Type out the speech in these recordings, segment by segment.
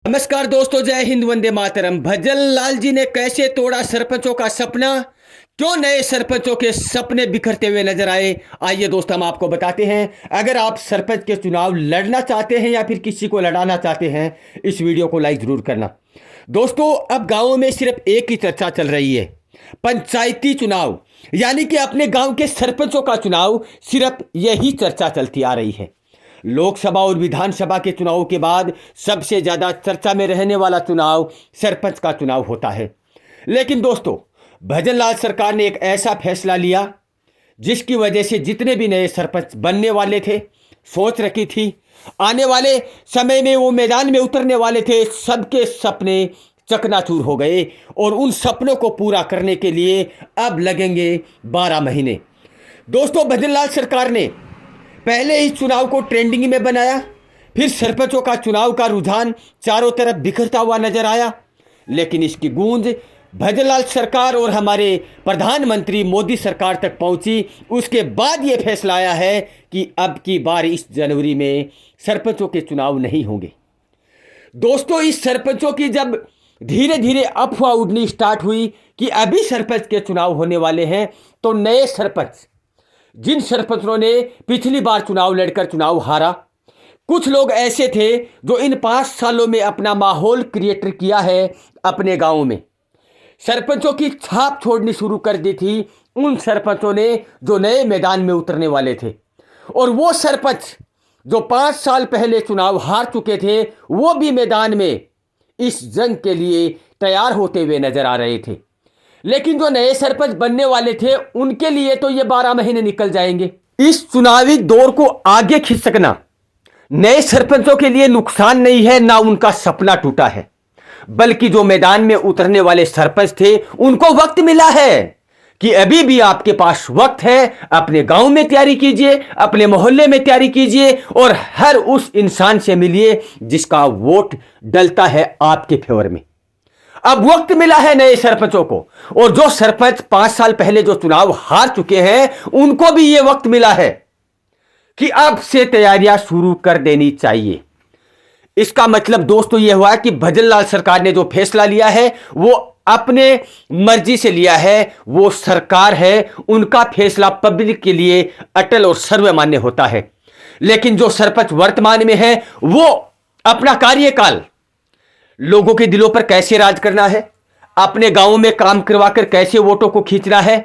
नमस्कार दोस्तों, जय हिंद, वंदे मातरम। भजन लाल जी ने कैसे तोड़ा सरपंचों का सपना, क्यों नए सरपंचों के सपने बिखरते हुए नजर आए, आइए दोस्तों हम आपको बताते हैं। अगर आप सरपंच के चुनाव लड़ना चाहते हैं या फिर किसी को लड़ाना चाहते हैं, इस वीडियो को लाइक जरूर करना। दोस्तों, अब गांवों में सिर्फ एक ही चर्चा चल रही है, पंचायती चुनाव, यानी कि अपने गांव के सरपंचों का चुनाव। सिर्फ यही चर्चा चलती आ रही है। लोकसभा और विधानसभा के चुनाव के बाद सबसे ज्यादा चर्चा में रहने वाला चुनाव सरपंच का चुनाव होता है। लेकिन दोस्तों, भजन लाल सरकार ने एक ऐसा फैसला लिया जिसकी वजह से जितने भी नए सरपंच बनने वाले थे, सोच रखी थी आने वाले समय में वो मैदान में उतरने वाले थे, सबके सपने चकनाचूर हो गए। और उन सपनों को पूरा करने के लिए अब लगेंगे 12 महीने। दोस्तों, भजन लाल सरकार ने पहले ही चुनाव को ट्रेंडिंग में बनाया, फिर सरपंचों का चुनाव का रुझान चारों तरफ बिखरता हुआ नजर आया। लेकिन इसकी गूंज भजन लाल सरकार और हमारे प्रधानमंत्री मोदी सरकार तक पहुंची। उसके बाद यह फैसला आया है कि अब की बार इस जनवरी में सरपंचों के चुनाव नहीं होंगे। दोस्तों, इस सरपंचों की जब धीरे धीरे अफवाह उड़नी स्टार्ट हुई कि अभी सरपंच के चुनाव होने वाले हैं, तो नए सरपंच, जिन सरपंचों ने पिछली बार चुनाव लड़कर चुनाव हारा, कुछ लोग ऐसे थे जो इन 5 सालों में अपना माहौल क्रिएट किया है अपने गांव में, सरपंचों की छाप छोड़नी शुरू कर दी थी। उन सरपंचों ने जो नए मैदान में उतरने वाले थे, और वो सरपंच जो 5 साल पहले चुनाव हार चुके थे, वो भी मैदान में इस जंग के लिए तैयार होते हुए नजर आ रहे थे। लेकिन जो नए सरपंच बनने वाले थे, उनके लिए तो ये 12 महीने निकल जाएंगे। इस चुनावी दौर को आगे खींच सकना नए सरपंचों के लिए नुकसान नहीं है, ना उनका सपना टूटा है, बल्कि जो मैदान में उतरने वाले सरपंच थे, उनको वक्त मिला है कि अभी भी आपके पास वक्त है। अपने गांव में तैयारी कीजिए, अपने मोहल्ले में तैयारी कीजिए, और हर उस इंसान से मिलिए जिसका वोट डलता है आपके फेवर में। अब वक्त मिला है नए सरपंचों को, और जो सरपंच 5 साल पहले जो चुनाव हार चुके हैं, उनको भी यह वक्त मिला है कि अब से तैयारियां शुरू कर देनी चाहिए। इसका मतलब दोस्तों यह हुआ कि भजन लाल सरकार ने जो फैसला लिया है, वो अपने मर्जी से लिया है। वो सरकार है, उनका फैसला पब्लिक के लिए अटल और सर्वमान्य होता है। लेकिन जो सरपंच वर्तमान में है, वो अपना कार्यकाल लोगों के दिलों पर कैसे राज करना है, अपने गांवों में काम करवाकर कैसे वोटों को खींचना है,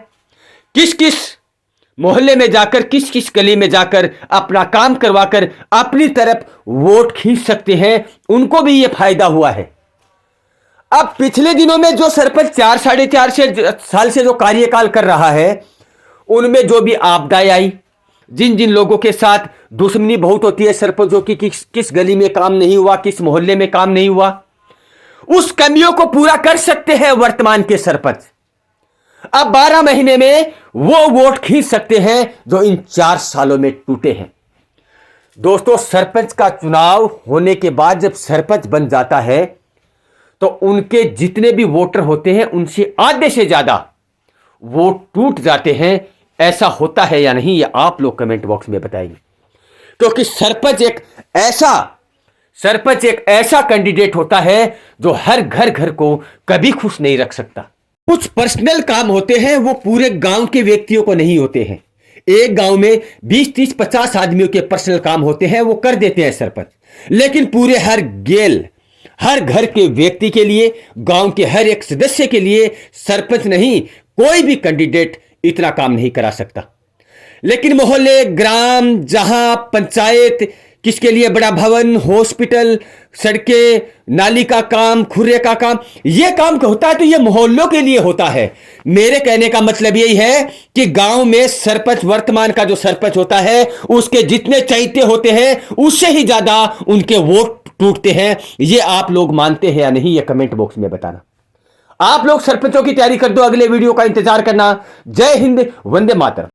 किस किस मोहल्ले में जाकर, किस किस गली में जाकर अपना काम करवाकर अपनी तरफ वोट खींच सकते हैं, उनको भी यह फायदा हुआ है। अब पिछले दिनों में जो सरपंच 4 साढ़े 4 साल से जो कार्यकाल कर रहा है, उनमें जो भी आपदाएं आई, जिन जिन लोगों के साथ दुश्मनी बहुत होती है सरपंचों की, किस गली में काम नहीं हुआ, किस मोहल्ले में काम नहीं हुआ, उस कमियों को पूरा कर सकते हैं वर्तमान के सरपंच। अब 12 महीने में वो वोट खींच सकते हैं जो इन 4 सालों में टूटे हैं। दोस्तों, सरपंच का चुनाव होने के बाद जब सरपंच बन जाता है, तो उनके जितने भी वोटर होते हैं, उनसे आधे से ज्यादा वोट टूट जाते हैं। ऐसा होता है या नहीं, ये आप लोग कमेंट बॉक्स में बताइए। क्योंकि सरपंच एक ऐसा कैंडिडेट होता है जो हर घर को कभी खुश नहीं रख सकता। कुछ पर्सनल काम होते हैं, वो पूरे गांव के व्यक्तियों को नहीं होते हैं। एक गांव में 20, 30, 50 आदमियों के पर्सनल काम होते हैं, वो कर देते हैं सरपंच। लेकिन पूरे हर घर के व्यक्ति के लिए, गांव के हर एक सदस्य के लिए सरपंच नहीं, कोई भी कैंडिडेट इतना काम नहीं करा सकता। लेकिन मोहल्ले, ग्राम, जहां पंचायत, किसके लिए बड़ा भवन, हॉस्पिटल, सड़कें, नाली का काम, खुर्रे का काम, यह काम होता है तो यह मोहल्लों के लिए होता है। मेरे कहने का मतलब यही है कि गांव में सरपंच, वर्तमान का जो सरपंच होता है, उसके जितने चैते होते हैं, उससे ही ज्यादा उनके वोट टूटते हैं। यह आप लोग मानते हैं या नहीं, यह कमेंट बॉक्स में बताना। आप लोग सरपंचों की तैयारी कर दो, अगले वीडियो का इंतजार करना। जय हिंद, वंदे मातरम।